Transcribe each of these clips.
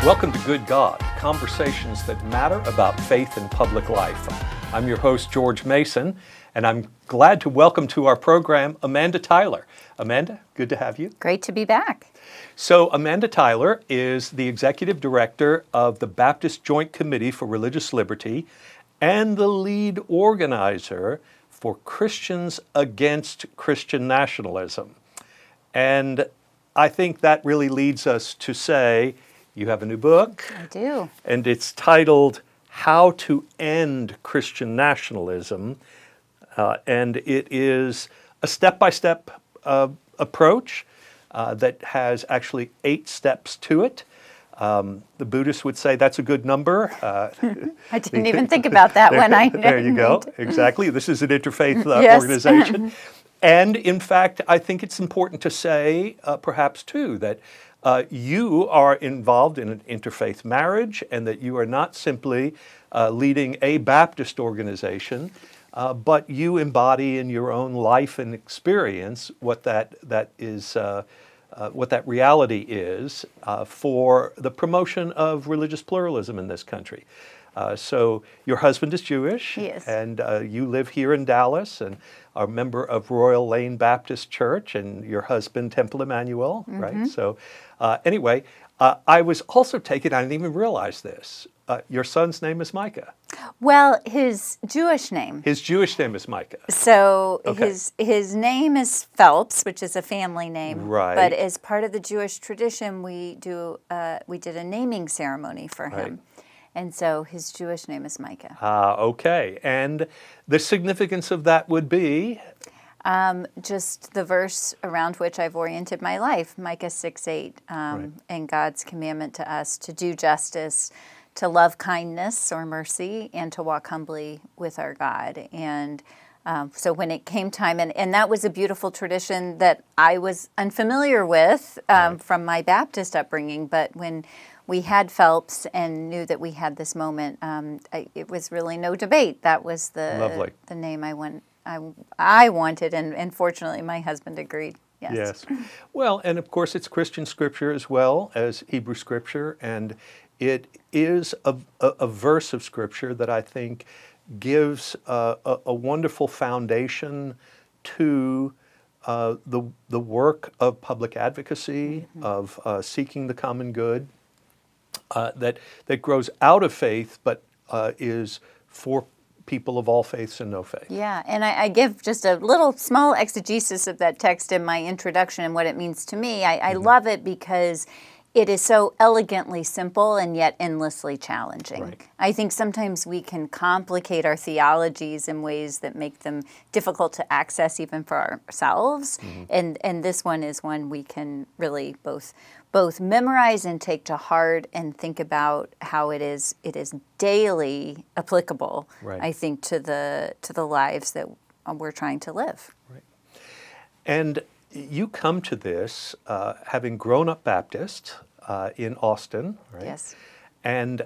Welcome to Good God, conversations that matter about faith in public life. I'm your host, George Mason, and I'm glad to welcome to our program Amanda Tyler. Amanda, good to have you. Great to be back. So Amanda Tyler is the Executive Director of the Baptist Joint Committee for Religious Liberty and the lead organizer for Christians Against Christian Nationalism. And I think that really leads us to say, you have a new book. I do. And it's titled How to End Christian Nationalism. And it is a step-by-step approach that has actually 8 steps to it. The Buddhists would say that's a good number. I didn't even think about that when I... There you go. Exactly. This is an interfaith Yes. organization. And in fact, I think it's important to say, perhaps too, that you are involved in an interfaith marriage and that you are not simply leading a Baptist organization, but you embody in your own life and experience what that is, what that reality is for the promotion of religious pluralism in this country. So your husband is Jewish, Yes. and you live here in Dallas and are a member of Royal Lane Baptist Church, and your husband Temple Emmanuel, right? So anyway, I was also taken, I didn't even realize this, your son's name is Micah. Well, his Jewish name. His Jewish name is Micah. So Okay. his name is Phelps, which is a family name. Right. But as part of the Jewish tradition, we did a naming ceremony for him. Right. And so his Jewish name is Micah. Okay, and the significance of that would be? Just the verse around which I've oriented my life, Micah 6:8, Right. and God's commandment to us to do justice, to love kindness or mercy, and to walk humbly with our God. And so when it came time, and that was a beautiful tradition that I was unfamiliar with from my Baptist upbringing, but when we had Phelps and knew that we had this moment, it was really no debate. That was the name I wanted, and fortunately my husband agreed. Yes. Well, and of course it's Christian scripture as well as Hebrew scripture, and it is a verse of scripture that I think gives a wonderful foundation to the work of public advocacy, of seeking the common good, that grows out of faith, but is for people of all faiths and no faith. Yeah, and I give just a little small exegesis of that text in my introduction and what it means to me. I love it because it is so elegantly simple and yet endlessly challenging. Right. I think sometimes we can complicate our theologies in ways that make them difficult to access even for ourselves. And this one is one we can really both memorize and take to heart and think about how it is daily applicable, Right. I think, to the lives that we're trying to live. Right. And you come to this having grown up Baptist in Austin, right? Yes. And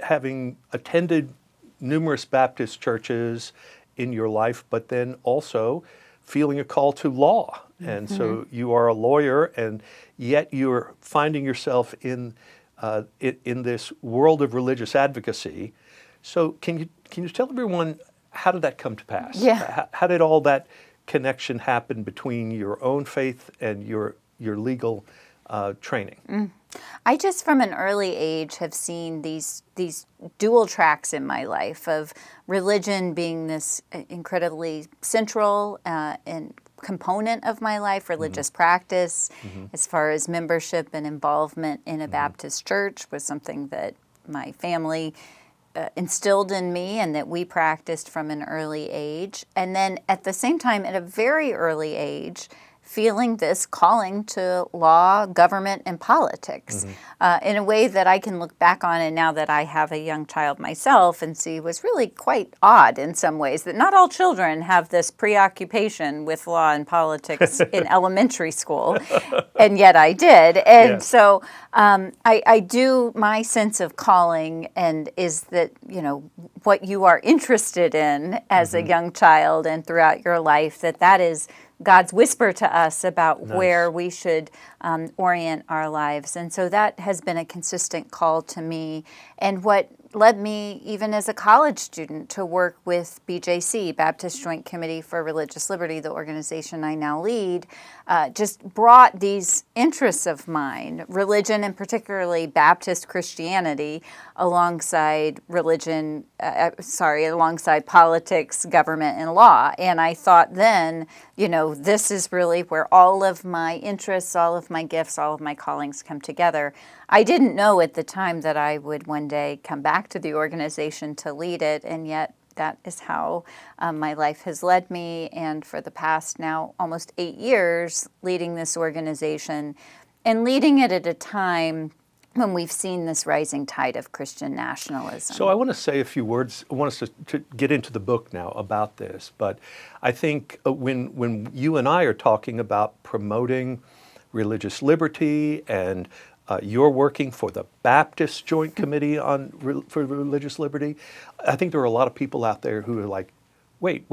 having attended numerous Baptist churches in your life, but then also feeling a call to law. And so you are a lawyer, and yet you're finding yourself in this world of religious advocacy. So can you tell everyone, how did that come to pass? Yeah. How did all that connection happen between your own faith and your legal training? I just from an early age have seen these dual tracks in my life of religion being this incredibly central and component of my life, religious practice, as far as membership and involvement in a Baptist church was something that my family instilled in me and that we practiced from an early age. And then at the same time, at a very early age, feeling this calling to law, government, and politics in a way that I can look back on, and now that I have a young child myself, and see was really quite odd in some ways, that not all children have this preoccupation with law and politics in elementary school, and yet I did. And so I do, my sense of calling and is that, you know, what you are interested in as a young child and throughout your life, that is God's whisper to us about Nice. where we should orient our lives. And so that has been a consistent call to me, and what led me, even as a college student, to work with BJC, Baptist Joint Committee for Religious Liberty, the organization I now lead, just brought these interests of mine, religion and particularly Baptist Christianity, alongside alongside politics, government, and law. And I thought then, this is really where all of my interests, all of my gifts, all of my callings come together. I didn't know at the time that I would one day come back to the organization to lead it, and yet that is how my life has led me. And for the past now almost 8 years, leading this organization, and leading it at a time when we've seen this rising tide of Christian nationalism. So I want to say a few words. I want us to get into the book now about this. But I think when you and I are talking about promoting religious liberty, and you're working for the Baptist Joint Committee for Religious Liberty, I think there are a lot of people out there who are like, wait,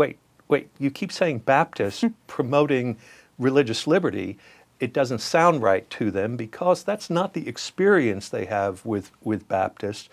you keep saying Baptist promoting religious liberty. It doesn't sound right to them, because that's not the experience they have with Baptists.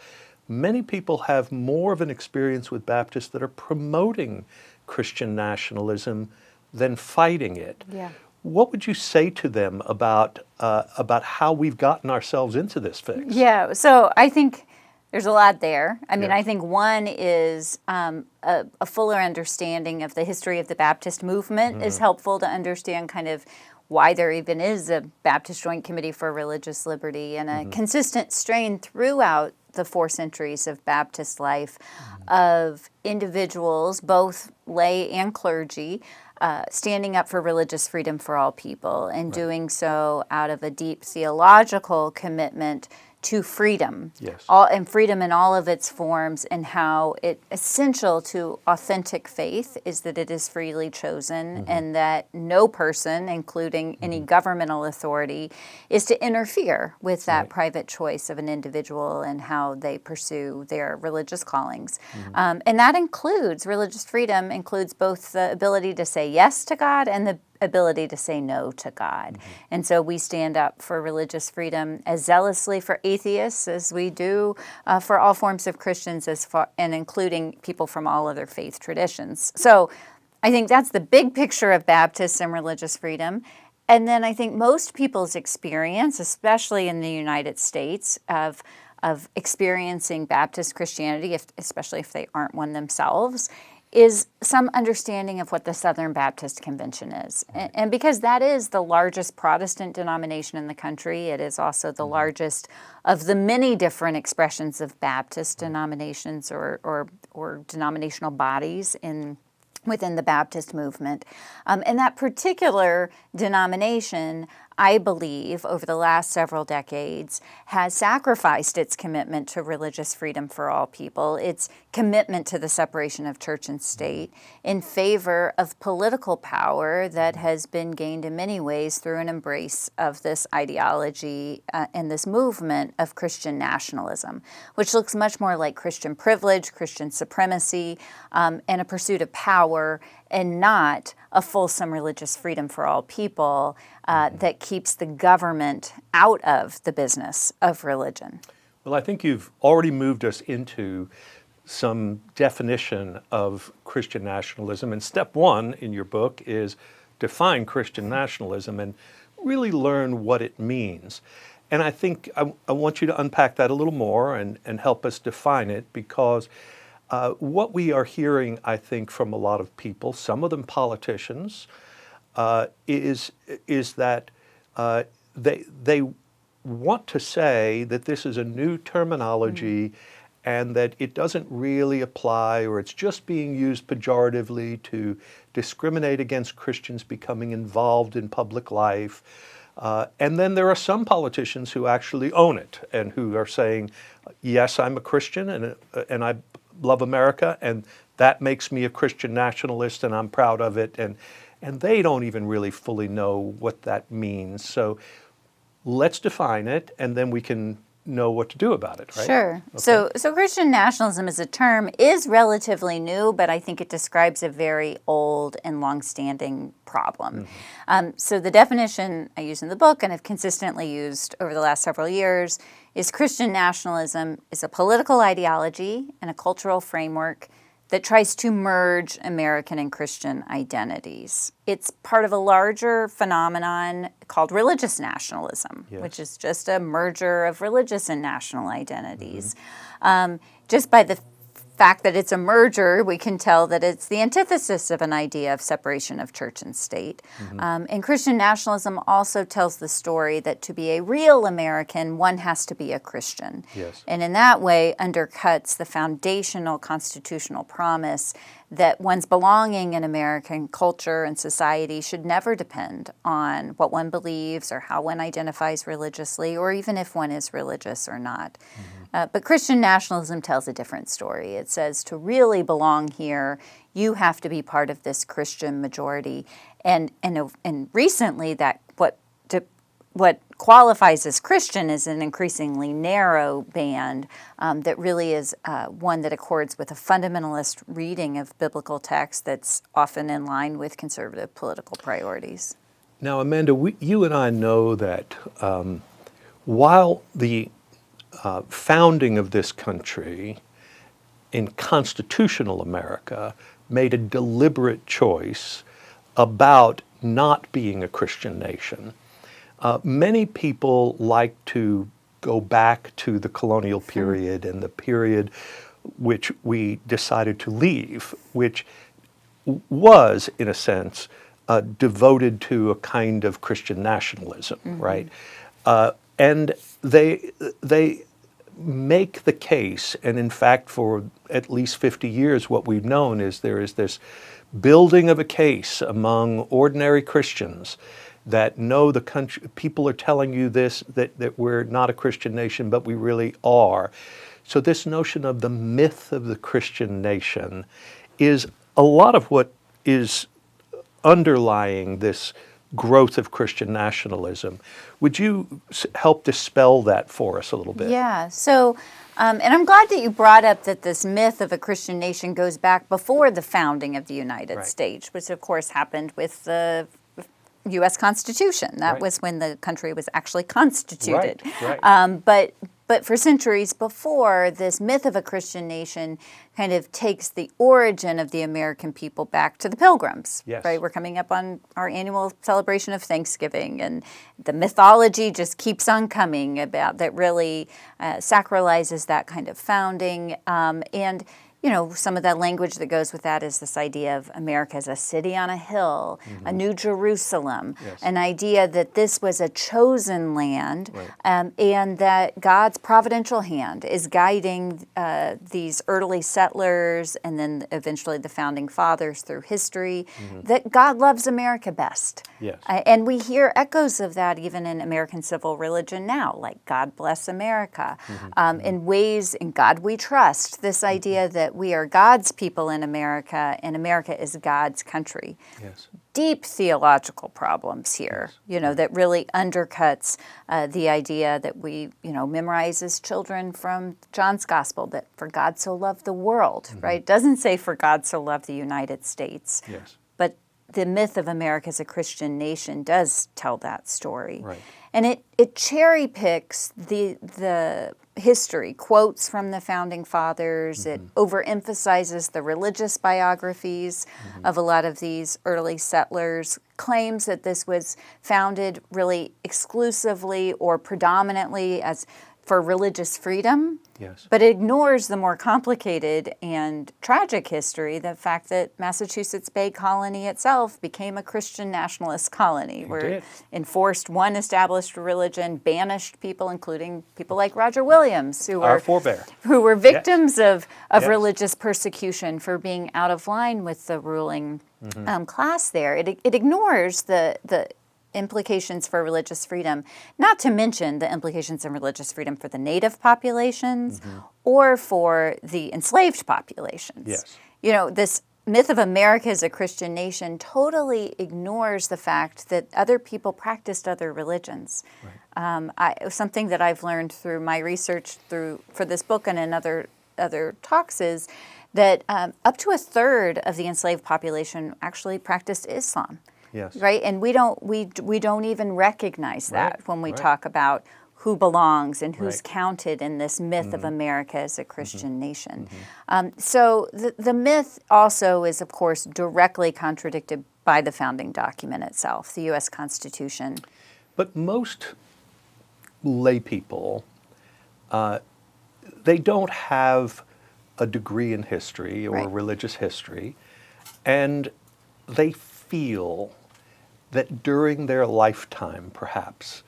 Many people have more of an experience with Baptists that are promoting Christian nationalism than fighting it. Yeah. What would you say to them about how we've gotten ourselves into this fix? Yeah, so I think there's a lot there. I mean, Yeah. I think one is a fuller understanding of the history of the Baptist movement is helpful to understand kind of why there even is a Baptist Joint Committee for Religious Liberty, and a consistent strain throughout the 4 centuries of Baptist life of individuals, both lay and clergy, standing up for religious freedom for all people, and doing so out of a deep theological commitment to freedom, Yes. and freedom in all of its forms, and how it essential to authentic faith is that it is freely chosen, and that no person, including any governmental authority, is to interfere with that private choice of an individual and how they pursue their religious callings. And that includes, religious freedom includes both the ability to say yes to God and the ability to say no to God. And so we stand up for religious freedom as zealously for atheists as we do for all forms of Christians, and including people from all other faith traditions. So I think that's the big picture of Baptists and religious freedom. And then I think most people's experience, especially in the United States, of experiencing Baptist Christianity, especially if they aren't one themselves, is some understanding of what the Southern Baptist Convention is. And because that is the largest Protestant denomination in the country, it is also the largest of the many different expressions of Baptist denominations or denominational bodies within the Baptist movement. And that particular denomination, I believe, over the last several decades, has sacrificed its commitment to religious freedom for all people, its commitment to the separation of church and state, in favor of political power that has been gained in many ways through an embrace of this ideology and this movement of Christian nationalism, which looks much more like Christian privilege, Christian supremacy, and a pursuit of power, and not a fulsome religious freedom for all people that keeps the government out of the business of religion. Well, I think you've already moved us into some definition of Christian nationalism. And step 1 in your book is define Christian nationalism and really learn what it means. And I think I want you to unpack that a little more and help us define it, because what we are hearing, I think, from a lot of people, some of them politicians, is that they want to say that this is a new terminology and that it doesn't really apply, or it's just being used pejoratively to discriminate against Christians becoming involved in public life. And then there are some politicians who actually own it and who are saying, yes, I'm a Christian and I love America, and that makes me a Christian nationalist and I'm proud of it. And they don't even really fully know what that means. So let's define it, and then we can know what to do about it, right? Sure. So Christian nationalism as a term is relatively new, but I think it describes a very old and longstanding problem. So the definition I use in the book and have consistently used over the last several years is Christian nationalism is a political ideology and a cultural framework that tries to merge American and Christian identities. It's part of a larger phenomenon called religious nationalism, which is just a merger of religious and national identities. Just by the fact that it's a merger, we can tell that it's the antithesis of an idea of separation of church and state. And Christian nationalism also tells the story that to be a real American, one has to be a Christian. And in that way undercuts the foundational constitutional promise that one's belonging in American culture and society should never depend on what one believes or how one identifies religiously, or even if one is religious or not. But Christian nationalism tells a different story. It says to really belong here, you have to be part of this Christian majority. And recently, that what qualifies as Christian is an increasingly narrow band that really is one that accords with a fundamentalist reading of biblical text that's often in line with conservative political priorities. Now, Amanda, you and I know that while the founding of this country in constitutional America made a deliberate choice about not being a Christian nation, many people like to go back to the colonial period and the period which we decided to leave, which was, in a sense, devoted to a kind of Christian nationalism, right? And they make the case, and in fact for at least 50 years what we've known is there is this building of a case among ordinary Christians that know the country, people are telling you this, that we're not a Christian nation, but we really are. So this notion of the myth of the Christian nation is a lot of what is underlying this growth of Christian nationalism. Would you help dispel that for us a little bit? Yeah. So, and I'm glad that you brought up that this myth of a Christian nation goes back before the founding of the United States, which of course happened with the U.S. Constitution. That was when the country was actually constituted. But for centuries before, this myth of a Christian nation kind of takes the origin of the American people back to the Pilgrims, right? We're coming up on our annual celebration of Thanksgiving, and the mythology just keeps on coming about that really sacralizes that kind of founding. And you know, some of that language that goes with that is this idea of America as a city on a hill, a New Jerusalem, an idea that this was a chosen land, and that God's providential hand is guiding these early settlers and then eventually the founding fathers through history, that God loves America best. And we hear echoes of that even in American civil religion now, like God bless America, in ways, in God we trust, this idea that we are God's people in America, and America is God's country. Deep theological problems here, you know, that really undercuts the idea that we, you know, memorize as children from John's Gospel, that for God so loved the world, right? It doesn't say for God so loved the United States. But the myth of America as a Christian nation does tell that story. And it cherry picks the history, quotes from the founding fathers. It overemphasizes the religious biographies of a lot of these early settlers, claims that this was founded really exclusively or predominantly as for religious freedom, but it ignores the more complicated and tragic history, the fact that Massachusetts Bay Colony itself became a Christian nationalist colony, where enforced one established religion, banished people, including people like Roger Williams, who were victims of religious persecution for being out of line with the ruling class there. It ignores the implications for religious freedom, not to mention the implications in religious freedom for the native populations or for the enslaved populations. You know, this myth of America as a Christian nation totally ignores the fact that other people practiced other religions. Something that I've learned through my research for this book and in other talks is that up to a third of the enslaved population actually practiced Islam. Yes. Right, and we don't even recognize that when we talk about who belongs and who's counted in this myth of America as a Christian nation. So the myth also is, of course, directly contradicted by the founding document itself, the U.S. Constitution. But most lay people, they don't have a degree in history or religious history, and they feel that during their lifetime, perhaps,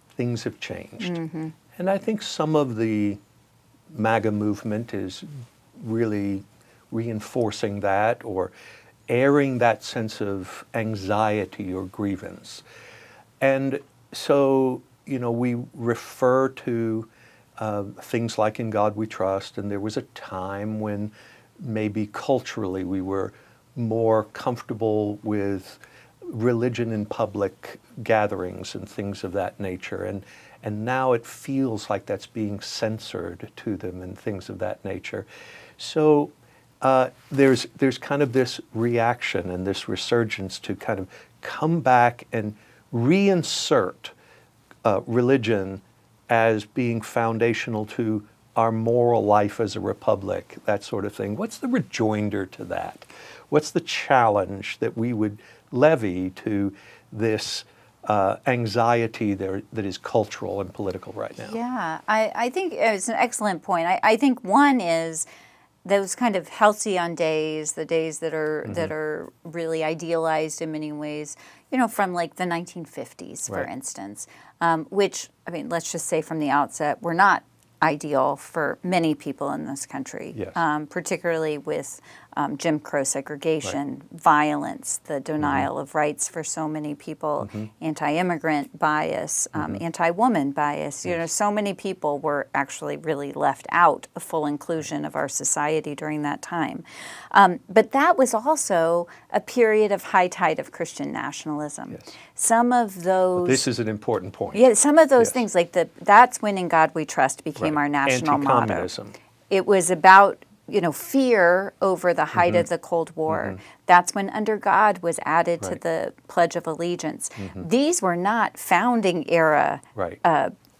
things have changed. And I think some of the MAGA movement is really reinforcing that or airing that sense of anxiety or grievance. And so, we refer to things like In God We Trust, and there was a time when maybe culturally we were more comfortable with religion in public gatherings and things of that nature, and now it feels like that's being censored to them and things of that nature. So there's kind of this reaction and this resurgence to kind of come back and reinsert religion as being foundational to our moral life as a republic, that sort of thing. What's the rejoinder to that? What's the challenge that we would levy to this anxiety that is cultural and political right now? Yeah, I think it's an excellent point. I think one is those kind of halcyon days, the days that are really idealized in many ways, from like the 1950s, for instance, which, let's just say from the outset, were not ideal for many people in this country, particularly with Jim Crow segregation, violence, the denial of rights for so many people, anti-immigrant bias, anti-woman bias. So many people were actually really left out of full inclusion of our society during that time. But that was also a period of high tide of Christian nationalism. Yes. Some of those... But this is an important point. Yeah, some of those things, like that's when In God We Trust became our national motto. Anti-communism. It was about fear over the height of the Cold War. That's when Under God was added to the Pledge of Allegiance. These were not founding era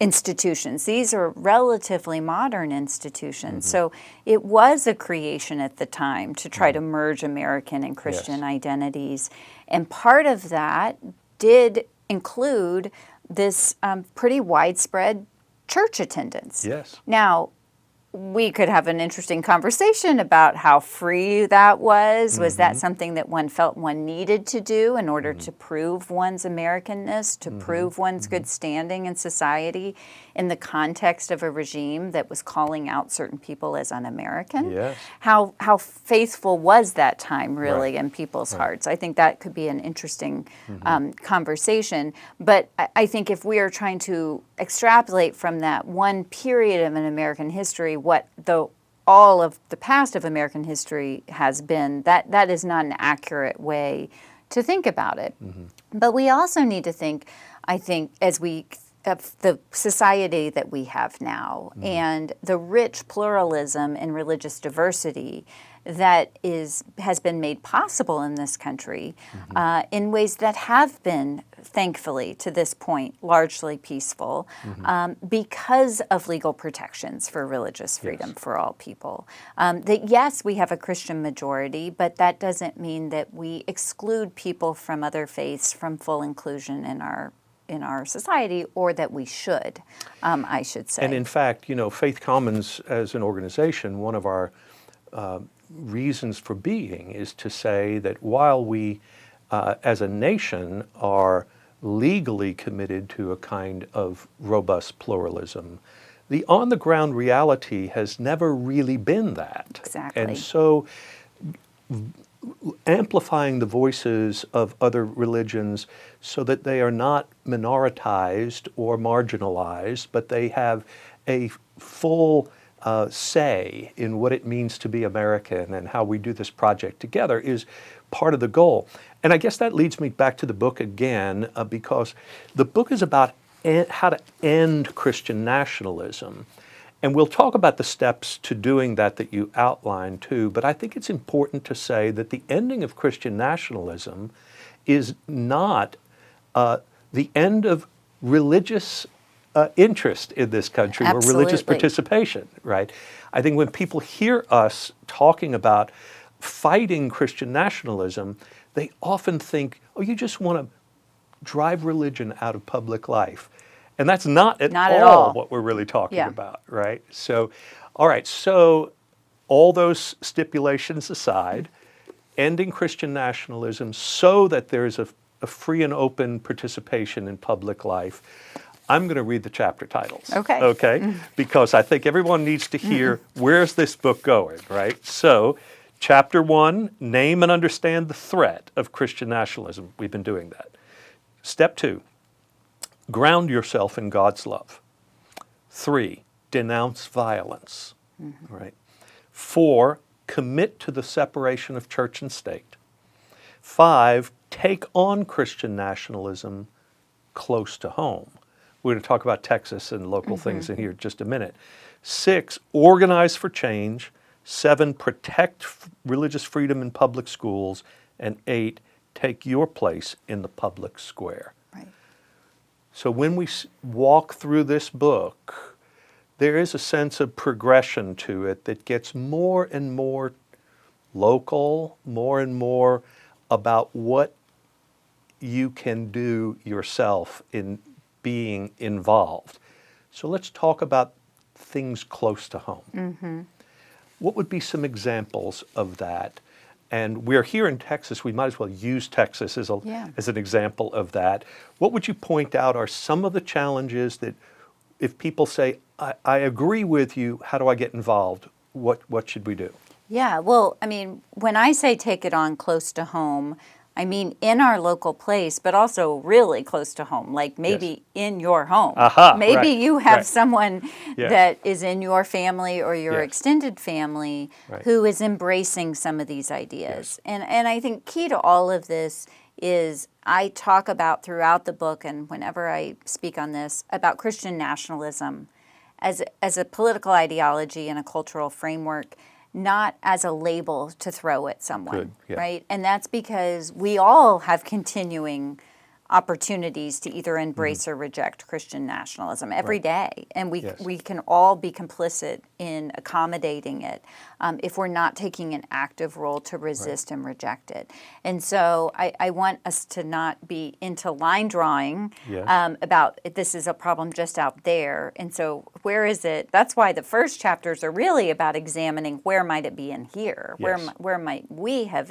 institutions. These are relatively modern institutions. So it was a creation at the time to try to merge American and Christian identities. And part of that did include this pretty widespread church attendance. Yes. Now, we could have an interesting conversation about how free that was. Was that something that one felt one needed to do in order to prove one's Americanness, to prove one's good standing in society in the context of a regime that was calling out certain people as un-American? Yes. How faithful was that time really in people's hearts? I think that could be an interesting conversation. But I think if we are trying to extrapolate from that one period of an American history, what all of the past of American history has been, that is not an accurate way to think about it. But we also need to think, I think, of the society that we have now and the rich pluralism and religious diversity that has been made possible in this country in ways that have been, thankfully, to this point, largely peaceful because of legal protections for religious freedom for all people. That yes, we have a Christian majority, but that doesn't mean that we exclude people from other faiths from full inclusion in our society, or that we should, I should say. And in fact, Faith Commons as an organization, one of our reasons for being is to say that while we, as a nation, are legally committed to a kind of robust pluralism, the on-the-ground reality has never really been that. Exactly. And so amplifying the voices of other religions so that they are not minoritized or marginalized, but they have a full say in what it means to be American and how we do this project together is part of the goal. And I guess that leads me back to the book again, because the book is about how to end Christian nationalism. And we'll talk about the steps to doing that you outlined too, but I think it's important to say that the ending of Christian nationalism is not the end of religious interest in this country or religious participation, right? I think when people hear us talking about fighting Christian nationalism, they often think, oh, you just want to drive religion out of public life. And that's not at all what we're really talking about, right? So, all right, so all those stipulations aside, ending Christian nationalism so that there's a free and open participation in public life. I'm going to read the chapter titles. Okay. Okay? Because I think everyone needs to hear where's this book going, right? So, chapter 1, name and understand the threat of Christian nationalism. We've been doing that. Step 2, ground yourself in God's love. 3, denounce violence. Right? 4, commit to the separation of church and state. 5, take on Christian nationalism close to home. We're going to talk about Texas and local things in here in just a minute. 6, organize for change. 7, protect religious freedom in public schools. And 8, take your place in the public square. Right. So when we walk through this book, there is a sense of progression to it that gets more and more local, more and more about what you can do yourself in being involved. So let's talk about things close to home. What would be some examples of that? And we're here in Texas, we might as well use Texas as an example of that. What would you point out are some of the challenges that if people say, I agree with you, how do I get involved? What should we do? Yeah, well, I mean, when I say take it on close to home, I mean in our local place, but also really close to home, like maybe in your home. Maybe you have someone that is in your family or your extended family who is embracing some of these ideas. And I think key to all of this is I talk about throughout the book and whenever I speak on this about Christian nationalism as a political ideology and a cultural framework, not as a label to throw at someone, right? And that's because we all have continuing opportunities to either embrace or reject Christian nationalism every day. And we can all be complicit in accommodating it if we're not taking an active role to resist and reject it. And so I want us to not be into line drawing about this is a problem just out there. And so where is it? That's why the first chapters are really about examining where might it be in here? Where might we have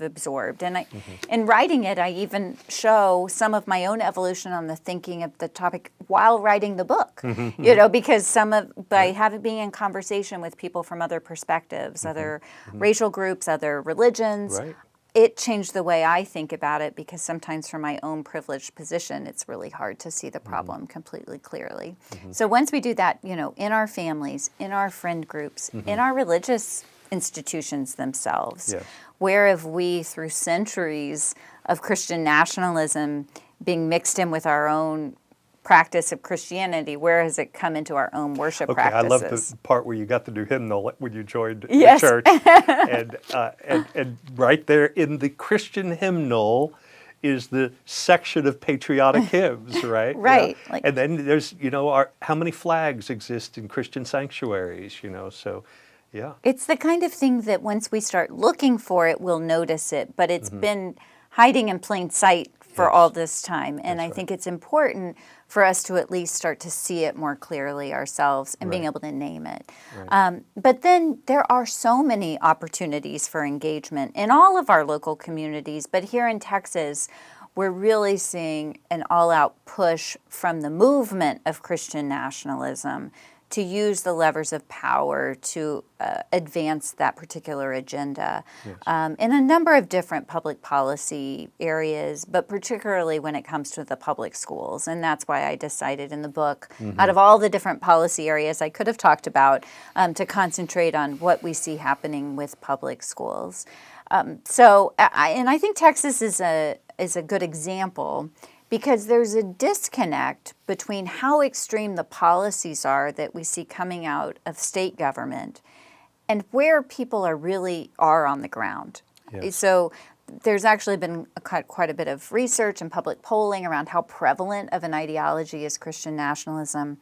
absorbed? And in writing it, I even show some of my own evolution on the thinking of the topic while writing the book. You know, because by being in conversation with people from other perspectives, other racial groups, other religions, it changed the way I think about it because sometimes from my own privileged position, it's really hard to see the problem completely clearly. So once we do that, you know, in our families, in our friend groups, in our religious institutions themselves, where have we, through centuries of Christian nationalism being mixed in with our own practice of Christianity, where has it come into our own worship practices? I love the part where you got the new hymnal when you joined the church. and right there in the Christian hymnal is the section of patriotic hymns, right? Right. Yeah. And then there's, you know, how many flags exist in Christian sanctuaries, you know, so... Yeah. It's the kind of thing that once we start looking for it, we'll notice it. But it's been hiding in plain sight for all this time. And I think it's important for us to at least start to see it more clearly ourselves and being able to name it. But then there are so many opportunities for engagement in all of our local communities. But here in Texas, we're really seeing an all-out push from the movement of Christian nationalism to use the levers of power to advance that particular agenda in a number of different public policy areas, but particularly when it comes to the public schools. And that's why I decided in the book, out of all the different policy areas I could have talked about, to concentrate on what we see happening with public schools. I think Texas is a good example, because there's a disconnect between how extreme the policies are that we see coming out of state government and where people really are on the ground. Yes. So there's actually been quite a bit of research and public polling around how prevalent of an ideology is Christian nationalism.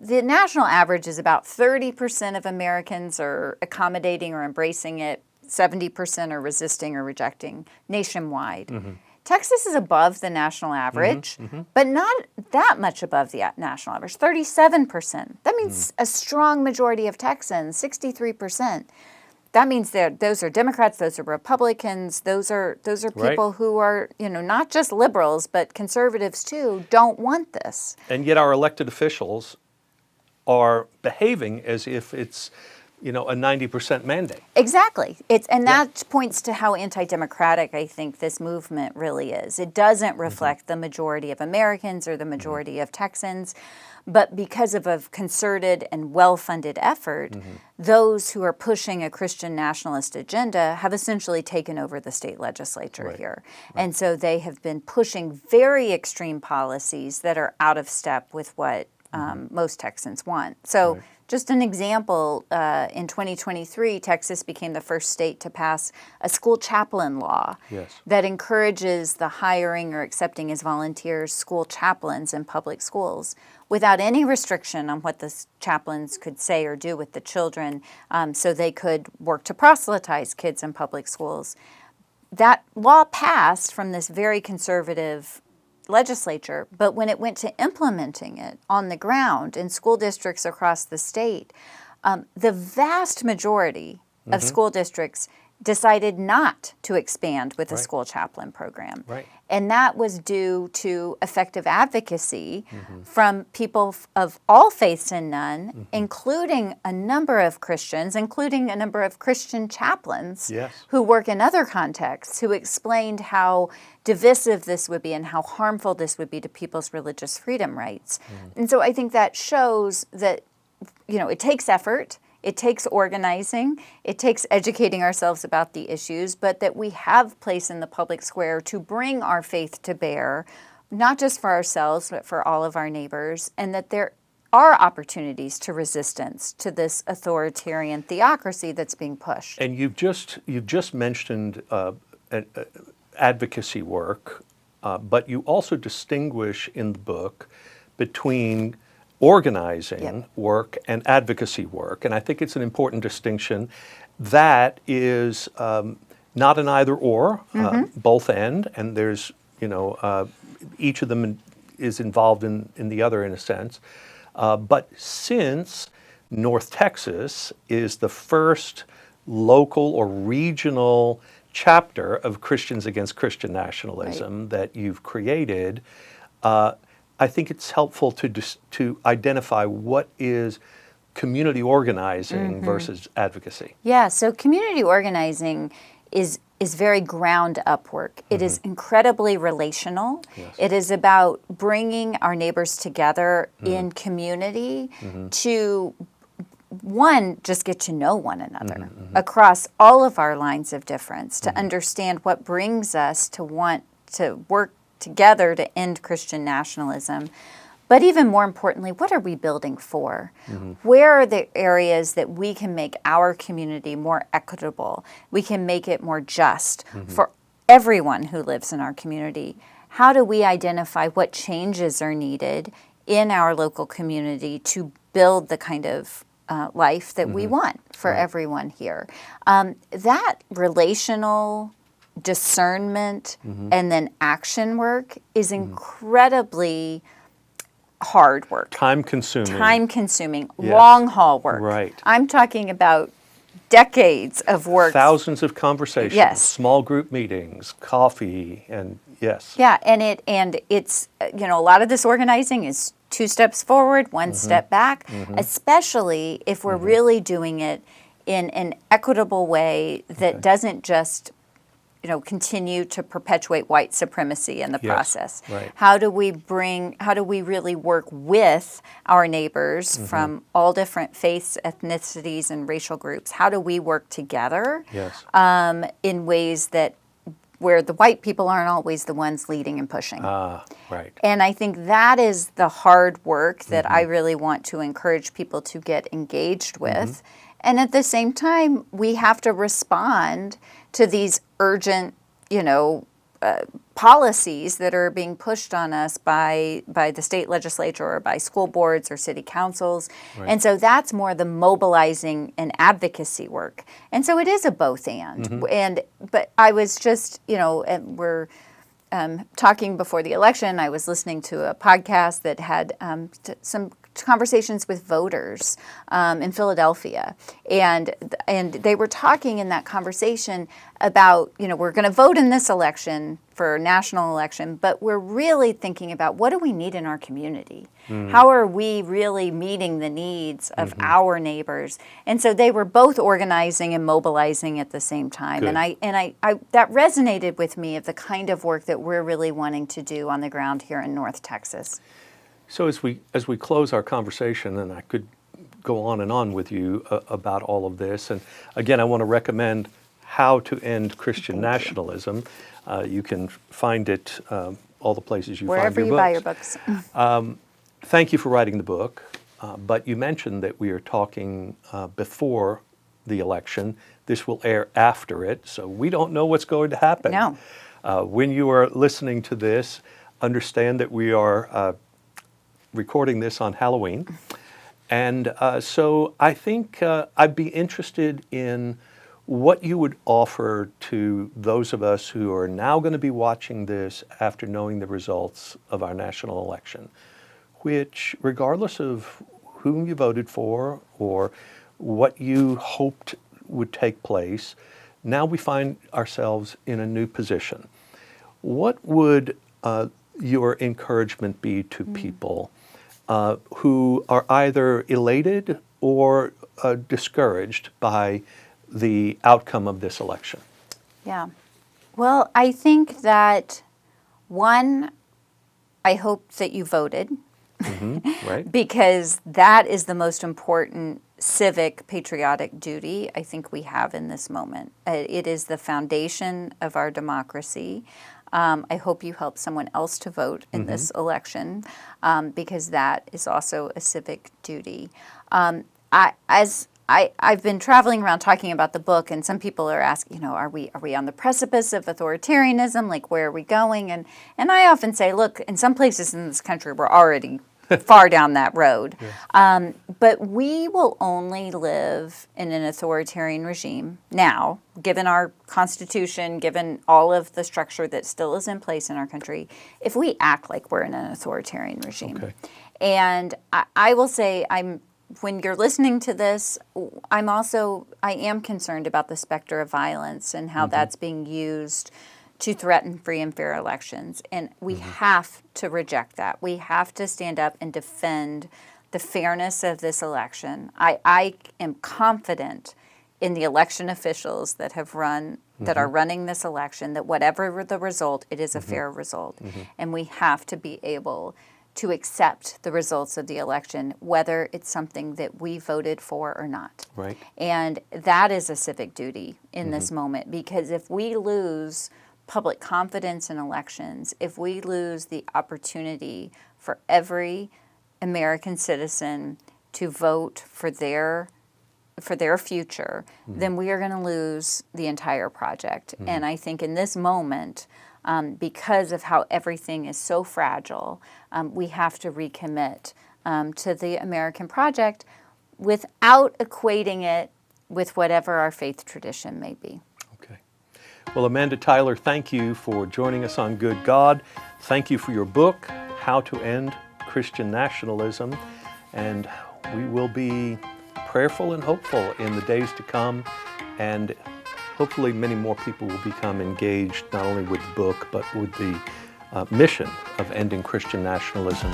The national average is about 30% of Americans are accommodating or embracing it, 70% are resisting or rejecting nationwide. Mm-hmm. Texas is above the national average, but not that much above the national average, 37%. That means a strong majority of Texans, 63%. That means those are Democrats, those are Republicans, those are people who are, not just liberals, but conservatives too, don't want this. And yet our elected officials are behaving as if it's a 90% mandate. Exactly. That points to how anti-democratic I think this movement really is. It doesn't reflect the majority of Americans or the majority of Texans, but because of a concerted and well-funded effort, those who are pushing a Christian nationalist agenda have essentially taken over the state legislature here. Right. And so they have been pushing very extreme policies that are out of step with what most Texans want. So just an example, in 2023, Texas became the first state to pass a school chaplain law that encourages the hiring or accepting as volunteers school chaplains in public schools without any restriction on what the chaplains could say or do with the children, so they could work to proselytize kids in public schools. That law passed from this very conservative legislature, but when it went to implementing it on the ground in school districts across the state, the vast majority of school districts decided not to expand with the school chaplain program. Right. And that was due to effective advocacy from people of all faiths and none, including a number of Christians, including a number of Christian chaplains who work in other contexts, who explained how divisive this would be and how harmful this would be to people's religious freedom rights. And so I think that shows that, it takes effort. It takes organizing, it takes educating ourselves about the issues, but that we have place in the public square to bring our faith to bear, not just for ourselves, but for all of our neighbors, and that there are opportunities to resistance to this authoritarian theocracy that's being pushed. And you've just mentioned advocacy work, but you also distinguish in the book between organizing work and advocacy work. And I think it's an important distinction. That is not an either or, both and there's, each of them is involved in the other in a sense. But since North Texas is the first local or regional chapter of Christians Against Christian Nationalism that you've created, I think it's helpful to identify what is community organizing versus advocacy. Yeah, so community organizing is very ground up work. It is incredibly relational. Yes. It is about bringing our neighbors together in community to, one, just get to know one another across all of our lines of difference, to understand what brings us to want to work together to end Christian nationalism. But even more importantly, what are we building for? Where are the areas that we can make our community more equitable? We can make it more just for everyone who lives in our community. How do we identify what changes are needed in our local community to build the kind of life that we want for everyone here? That relational discernment and then action work is incredibly hard work. Time consuming, long haul work. Right. I'm talking about decades of work. Thousands of conversations, Yes. small group meetings, coffee, and yes. Yeah, and it's a lot of this organizing is 2 steps forward, 1 step back, especially if we're really doing it in an equitable way that doesn't just continue to perpetuate white supremacy in the Yes, process. right. How do we really work with our neighbors from all different faiths, ethnicities, and racial groups? How do we work together Yes. in ways where the white people aren't always the ones leading and pushing? Right. And I think that is the hard work that I really want to encourage people to get engaged with. And at the same time, we have to respond to these urgent, policies that are being pushed on us by the state legislature or by school boards or city councils. Right. And so that's more the mobilizing and advocacy work. And so it is a both and. But I was just, and we're talking before the election, I was listening to a podcast that had some conversations with voters in Philadelphia, and they were talking in that conversation about, we're going to vote in this election for a national election, but we're really thinking about what do we need in our community? How are we really meeting the needs of our neighbors? And so they were both organizing and mobilizing at the same time. Good. And I that resonated with me of the kind of work that we're really wanting to do on the ground here in North Texas. So as we close our conversation, and I could go on and on with you about all of this, and again, I want to recommend How to End Christian Nationalism. You can find it all the places you Wherever find you your buy your books. books. Thank you for writing the book, but you mentioned that we are talking before the election. This will air after it, so we don't know what's going to happen. No. When you are listening to this, understand that we are recording this on Halloween. And so I think I'd be interested in what you would offer to those of us who are now going to be watching this after knowing the results of our national election, which, regardless of whom you voted for or what you hoped would take place, now we find ourselves in a new position. What would your encouragement be to people who are either elated or discouraged by the outcome of this election? Yeah. Well, I think that, one, I hope that you voted. Right? Because that is the most important civic, patriotic duty I think we have in this moment. It is the foundation of our democracy. I hope you help someone else to vote in this election, because that is also a civic duty. I've been traveling around talking about the book, and some people are asking, are we on the precipice of authoritarianism? Like, where are we going? And I often say, look, in some places in this country, we're already far down that road. Yeah. But we will only live in an authoritarian regime now, given our Constitution, given all of the structure that still is in place in our country, if we act like we're in an authoritarian regime. Okay. And I will say, when you're listening to this, I am concerned about the specter of violence and how that's being used to threaten free and fair elections. And we have to reject that. We have to stand up and defend the fairness of this election. I am confident in the election officials that have that are running this election, that whatever the result, it is a fair result. And we have to be able to accept the results of the election, whether it's something that we voted for or not. Right. And that is a civic duty in this moment, because if we lose public confidence in elections, if we lose the opportunity for every American citizen to vote for their future, then we are going to lose the entire project. And I think in this moment, because of how everything is so fragile, we have to recommit to the American project without equating it with whatever our faith tradition may be. Okay. Well, Amanda Tyler, thank you for joining us on Good God. Thank you for your book, How to End Christian Nationalism. And we will be prayerful and hopeful in the days to come, and hopefully many more people will become engaged not only with the book but with the mission of ending Christian nationalism,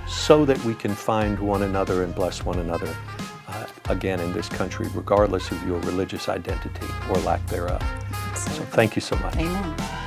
so that we can find one another and bless one another again in this country, regardless of your religious identity or lack thereof. Absolutely. So thank you so much. Amen.